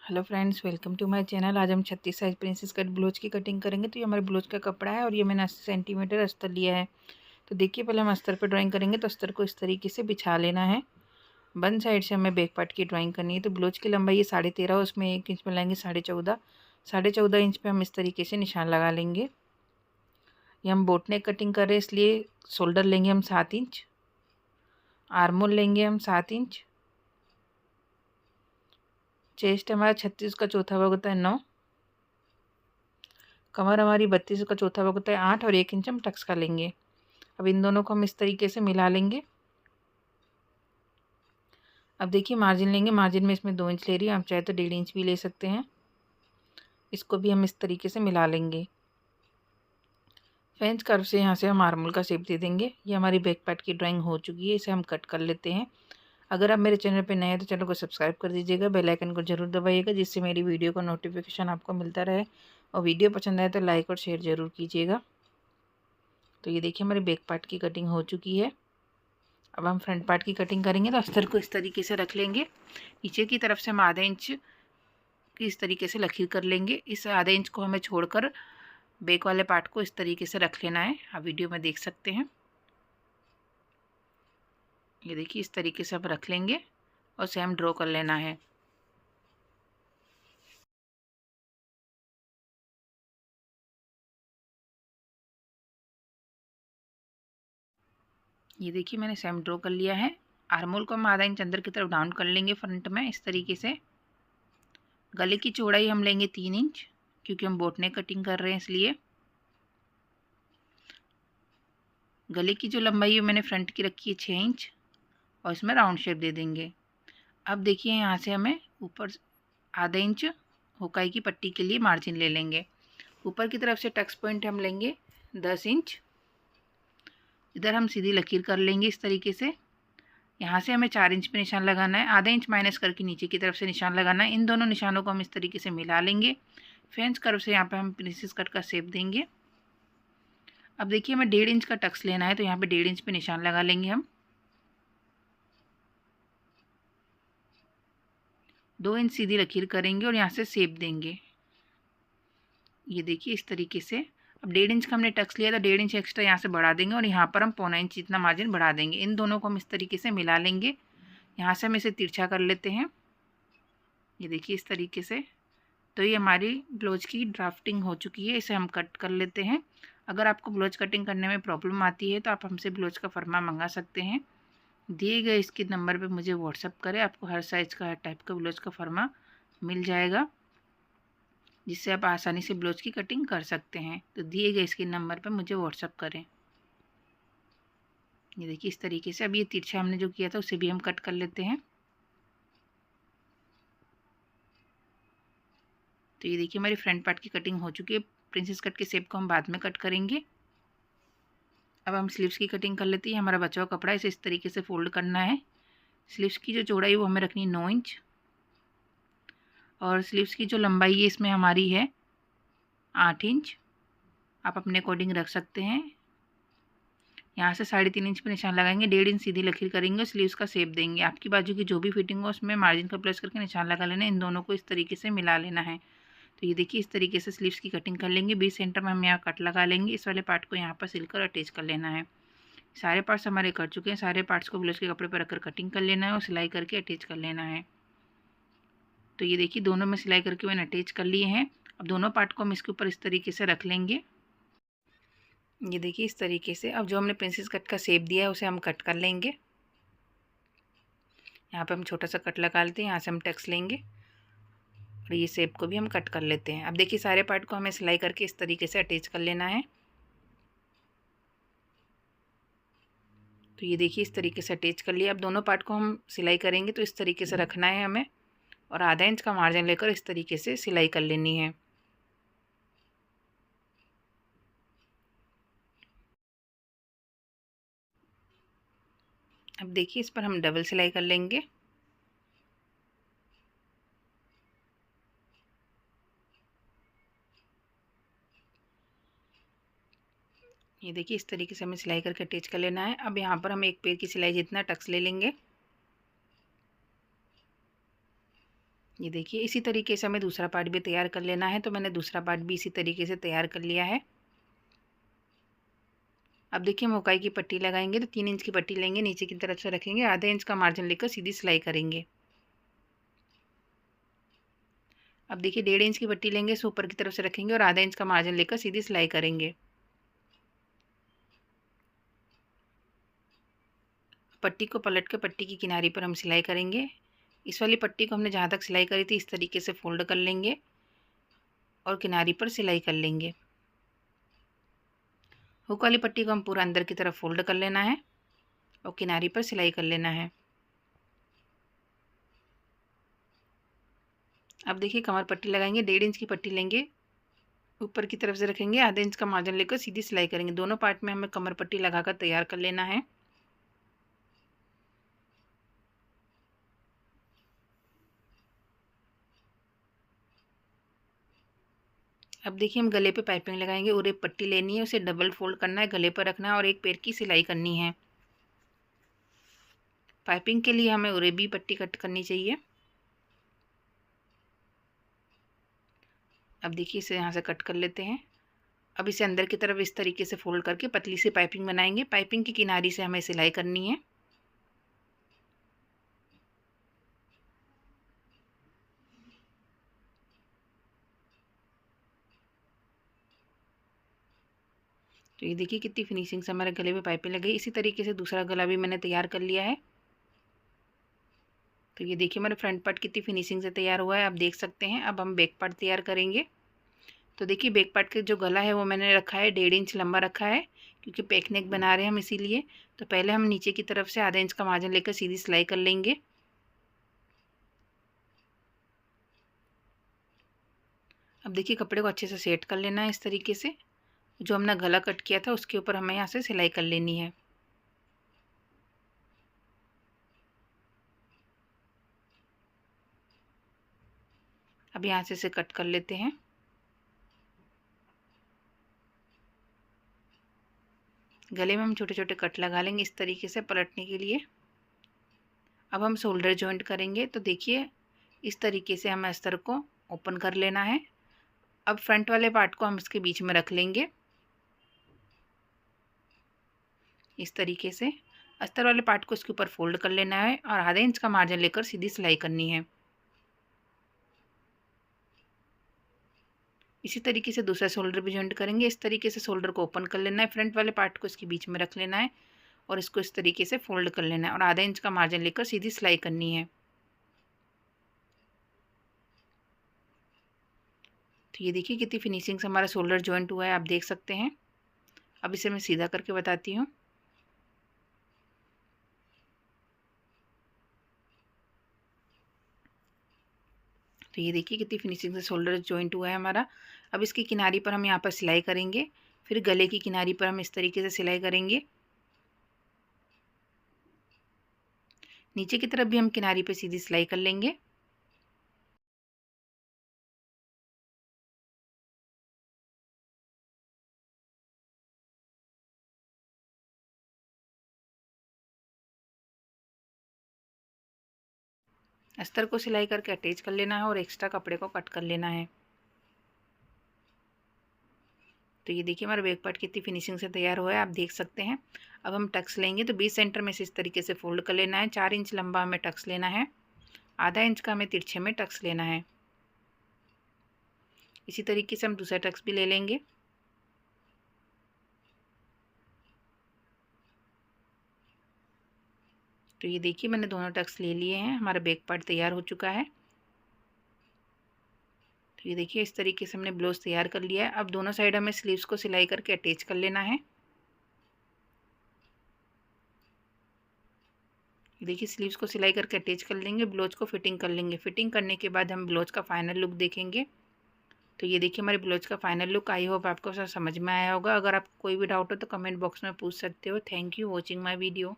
Hello friends, welcome to my channel. आज हम 36 size princess cut blouse की cutting करेंगे। तो ये हमारे ब्लाउज का कपड़ा है और ये मैंने 80 सेंटीमीटर अस्तर लिया है। तो देखिए, पहले हम अस्तर पर ड्राइंग करेंगे। तो अस्तर को इस तरीके से बिछा लेना है। वन साइड से हमें बैक पार्ट की ड्राइंग करनी है। तो ब्लाउज की लंबाई ये 13.5, उसमें 1 इंच मिलाएंगे 14.5। 14.5 इंच पर हम इस तरीके से निशान लगा लेंगे। ये हम बोट नेक कटिंग कर रहे हैं, इसलिए शोल्डर लेंगे हम 7 इंच, आर्मोल लेंगे हम 7 इंच, चेस्ट हमारा 36 का चौथा भाग होता है 9, कमर हमारी 32 का चौथा भाग होता है 8 और 1 इंच हम टक्स का लेंगे। अब इन दोनों को हम इस तरीके से मिला लेंगे। अब देखिए, मार्जिन लेंगे। मार्जिन में इसमें 2 इंच ले रही है, आप चाहे तो 1.5 इंच भी ले सकते हैं। इसको भी हम इस तरीके से मिला लेंगे। फ्रेंच कर्व से यहाँ से हम आर्मोल का शेप दे देंगे। ये हमारी बैक पार्ट की ड्राइंग हो चुकी है, इसे हम कट कर लेते हैं। अगर आप मेरे चैनल पर नए हैं तो चैनल को सब्सक्राइब कर दीजिएगा, बेल आइकन को जरूर दबाइएगा, जिससे मेरी वीडियो का नोटिफिकेशन आपको मिलता रहे। और वीडियो पसंद आए तो लाइक और शेयर ज़रूर कीजिएगा। तो ये देखिए, हमारी बैक पार्ट की कटिंग हो चुकी है। अब हम फ्रंट पार्ट की कटिंग करेंगे। तो अस्तर को इस तरीके से रख लेंगे। नीचे की तरफ से हम आधा इंच की इस तरीके से लकीर कर लेंगे। इस आधे इंच को हमें छोड़कर बैक वाले पार्ट को इस तरीके से रख लेना है। आप वीडियो में देख सकते हैं। ये देखिए, इस तरीके से हम रख लेंगे और इसे हम ड्रॉ कर लेना है। ये देखिए, मैंने सेम ड्रॉ कर लिया है। आर्मोल को हम आधा इंच अंदर की तरफ डाउन कर लेंगे फ्रंट में इस तरीके से। गले की चौड़ाई हम लेंगे 3 इंच, क्योंकि हम बोट नेक कटिंग कर रहे हैं इसलिए। गले की जो लंबाई है मैंने फ्रंट की रखी है 6 इंच और इसमें राउंड शेप दे देंगे। अब देखिए, यहाँ से हमें ऊपर आधा इंच हुकाई की पट्टी के लिए मार्जिन ले लेंगे। ऊपर की तरफ से टक्स पॉइंट हम लेंगे 10 इंच। इधर हम सीधी लकीर कर लेंगे इस तरीके से। यहाँ से हमें 4 इंच पे निशान लगाना है। आधा इंच माइनस करके नीचे की तरफ से निशान लगाना है। इन दोनों निशानों को हम इस तरीके से मिला लेंगे। फ्रेंच कर्व से यहाँ पे हम प्रिंसेस कट का शेप देंगे। अब देखिए, हमें 1.5 इंच का टक्स लेना है। तो यहाँ पे 1.5 इंच पे निशान लगा लेंगे हम। 2 इंच सीधी लकीर करेंगे और यहाँ से शेप देंगे। ये देखिए, इस तरीके से। अब 1.5 इंच का हमने टक्स लिया था, 1.5 इंच एक्स्ट्रा यहाँ से बढ़ा देंगे और यहाँ पर हम 0.25 इंच इतना मार्जिन बढ़ा देंगे। इन दोनों को हम इस तरीके से मिला लेंगे। यहाँ से हम इसे तिरछा कर लेते हैं। ये देखिए, इस तरीके से। तो ये हमारी ब्लाउज की ड्राफ्टिंग हो चुकी है। इसे हम कट कर लेते हैं। अगर आपको ब्लाउज कटिंग करने में प्रॉब्लम आती है तो आप हमसे ब्लाउज का फरमा मंगा सकते हैं। दिए गए इसके नंबर पे मुझे व्हाट्सअप करें, आपको हर साइज़ का हर टाइप का ब्लाउज का फरमा मिल जाएगा, जिससे आप आसानी से ब्लाउज की कटिंग कर सकते हैं। तो दिए गए इसके नंबर पर मुझे व्हाट्सअप करें। ये देखिए, इस तरीके से। अब ये तिरछा हमने जो किया था उसे भी हम कट कर लेते हैं। तो ये देखिए, हमारी फ्रंट पार्ट की कटिंग हो चुकी है। प्रिंसेस कट के शेप को हम बाद में कट करेंगे। अब हम स्लीव्स की कटिंग कर लेते हैं। हमारा बचा हुआ कपड़ा इसे इस तरीके से फोल्ड करना है। स्लीव्स की जो चौड़ाई वो हमें रखनी है 9 इंच और स्लीव्स की जो लंबाई है इसमें हमारी है 8 इंच। आप अपने अकॉर्डिंग रख सकते हैं। यहाँ से 3.5 इंच पे निशान लगाएंगे, 1.5 इंच सीधी लकीर करेंगे और स्लीव्स का शेप देंगे। आपकी बाजू की जो भी फिटिंग हो उसमें मार्जिन का प्लस करके निशान लगा लेना है। इन दोनों को इस तरीके से मिला लेना है। तो ये देखिए, इस तरीके से स्लीव्स की कटिंग कर लेंगे। बीच सेंटर में हम यहाँ कट लगा लेंगे। इस वाले पार्ट को यहाँ पर सिलकर अटैच कर लेना है। सारे पार्ट्स हमारे कर चुके हैं। सारे पार्ट्स को ब्लाउज के कपड़े पर रखकर कटिंग कर लेना है और सिलाई करके अटैच कर लेना है। तो ये देखिए, दोनों में सिलाई करके मैंने अटैच कर लिए हैं। अब दोनों पार्ट को हम इसके ऊपर इस तरीके से रख लेंगे। ये देखिए, इस तरीके से। अब जो हमने प्रिंसेस कट का शेप दिया है उसे हम कट कर लेंगे। यहाँ पे हम छोटा सा कट लगा लेते हैं। यहाँ से हम टक्स लेंगे और ये शेप को भी हम कट कर लेते हैं। अब देखिए, सारे पार्ट को हमें सिलाई करके इस तरीके से अटैच कर लेना है। तो ये देखिए, इस तरीके से अटैच कर लिया। अब दोनों पार्ट को हम सिलाई करेंगे तो इस तरीके से रखना है हमें और आधा इंच का मार्जिन लेकर इस तरीके से सिलाई कर लेनी है। अब देखिए, इस पर हम डबल सिलाई कर लेंगे। ये देखिए, इस तरीके से हमें सिलाई करके अटैच कर लेना है। अब यहाँ पर हम एक पैर की सिलाई जितना टक्स ले लेंगे। ये देखिए इसी तरीके से हमें दूसरा पार्ट भी तैयार कर लेना है। तो मैंने दूसरा पार्ट भी इसी तरीके से तैयार कर लिया है। अब देखिए हम उकाई की पट्टी लगाएंगे तो 3 इंच की पट्टी लेंगे, नीचे की तरफ से रखेंगे, आधा इंच का मार्जिन लेकर सीधी सिलाई करेंगे। अब देखिए 1.5 इंच की पट्टी लेंगे, इसे ऊपर की तरफ से रखेंगे और आधा इंच का मार्जिन लेकर सीधी सिलाई करेंगे। पट्टी को पलट कर पट्टी की किनारी पर हम सिलाई करेंगे। इस वाली पट्टी को हमने जहाँ तक सिलाई करी थी इस तरीके से फोल्ड कर लेंगे और किनारी पर सिलाई कर लेंगे। हुक वाली पट्टी को हम पूरा अंदर की तरफ फोल्ड कर लेना है और किनारी पर सिलाई कर लेना है। अब देखिए कमर पट्टी लगाएंगे, 1.5 इंच की पट्टी लेंगे, ऊपर की तरफ से रखेंगे, आधे इंच का मार्जिन लेकर सीधी सिलाई करेंगे। दोनों पार्ट में हमें कमर पट्टी लगाकर तैयार कर लेना है। अब देखिए हम गले पे पाइपिंग लगाएंगे और एक पट्टी लेनी है, उसे डबल फोल्ड करना है, गले पर रखना है और एक पैर की सिलाई करनी है। पाइपिंग के लिए हमें उरे भी पट्टी कट करनी चाहिए। अब देखिए इसे यहाँ से कट कर लेते हैं। अब इसे अंदर की तरफ इस तरीके से फोल्ड करके पतली सी पाइपिंग बनाएंगे। पाइपिंग की किनारी से हमें सिलाई करनी है। तो ये देखिए कितनी फिनिशिंग से हमारे गले में पाइपिंग लग गई। इसी तरीके से दूसरा गला भी मैंने तैयार कर लिया है। तो ये देखिए हमारे फ्रंट पार्ट कितनी फिनिशिंग से तैयार हुआ है, आप देख सकते हैं। अब हम बैक पार्ट तैयार करेंगे। तो देखिए बैक पार्ट का जो गला है वो मैंने रखा है 1.5 इंच लंबा रखा है, क्योंकि पैक नेक बना रहे हैं हम इसीलिए। तो पहले हम नीचे की तरफ से आधा इंच का मार्जिन लेकर सीधी सिलाई कर लेंगे। अब देखिए कपड़े को अच्छे से सेट कर लेना है इस तरीके से। जो हमने गला कट किया था उसके ऊपर हमें यहाँ से सिलाई कर लेनी है। अब यहाँ से इसे कट कर लेते हैं। गले में हम छोटे छोटे कट लगा लेंगे इस तरीके से पलटने के लिए। अब हम शोल्डर जॉइंट करेंगे। तो देखिए इस तरीके से हमें अस्तर को ओपन कर लेना है। अब फ्रंट वाले पार्ट को हम इसके बीच में रख लेंगे इस तरीके से। अस्तर वाले पार्ट को इसके ऊपर फोल्ड कर लेना है और आधा इंच का मार्जिन लेकर सीधी सिलाई करनी है। इसी तरीके से दूसरा शोल्डर भी जॉइंट करेंगे। इस तरीके से शोल्डर को ओपन कर लेना है, फ्रंट वाले पार्ट को इसके बीच में रख लेना है और इसको इस तरीके से फोल्ड कर लेना है और आधा इंच का मार्जिन लेकर सीधी सिलाई करनी है। तो ये देखिए कितनी फिनिशिंग से हमारा शोल्डर जॉइंट हुआ है, आप देख सकते हैं। अब इसे मैं सीधा करके बताती हूँ। तो ये देखिए कितनी फिनिशिंग से शोल्डर जॉइंट हुआ है हमारा। अब इसकी किनारी पर हम यहाँ पर सिलाई करेंगे, फिर गले की किनारी पर हम इस तरीके से सिलाई करेंगे। नीचे की तरफ भी हम किनारी पर सीधी सिलाई कर लेंगे। अस्तर को सिलाई करके अटैच कर लेना है और एक्स्ट्रा कपड़े को कट कर लेना है। तो ये देखिए हमारा बैक पार्ट कितनी फिनिशिंग से तैयार हुआ है, आप देख सकते हैं। अब हम टक्स लेंगे तो 20 सेंटर में से इस तरीके से फोल्ड कर लेना है। 4 इंच लंबा हमें टक्स लेना है, आधा इंच का हमें तिरछे में टक्स लेना है। इसी तरीके से हम दूसरा टक्स भी ले लेंगे। तो ये देखिए मैंने दोनों टक्स ले लिए हैं, हमारा बैक पार्ट तैयार हो चुका है। तो ये देखिए इस तरीके से हमने ब्लाउज तैयार कर लिया है। अब दोनों साइड हमें स्लीव्स को सिलाई करके अटैच कर लेना है। देखिए स्लीव्स को सिलाई करके अटैच कर लेंगे, ब्लाउज को फिटिंग कर लेंगे। फिटिंग करने के बाद हम ब्लाउज का फाइनल लुक देखेंगे। तो ये देखिए हमारे ब्लाउज का फाइनल लुक। आई होप आपको सब समझ में आया होगा। अगर आपको कोई भी डाउट हो तो कमेंट बॉक्स में पूछ सकते हो। Thank you watching my video.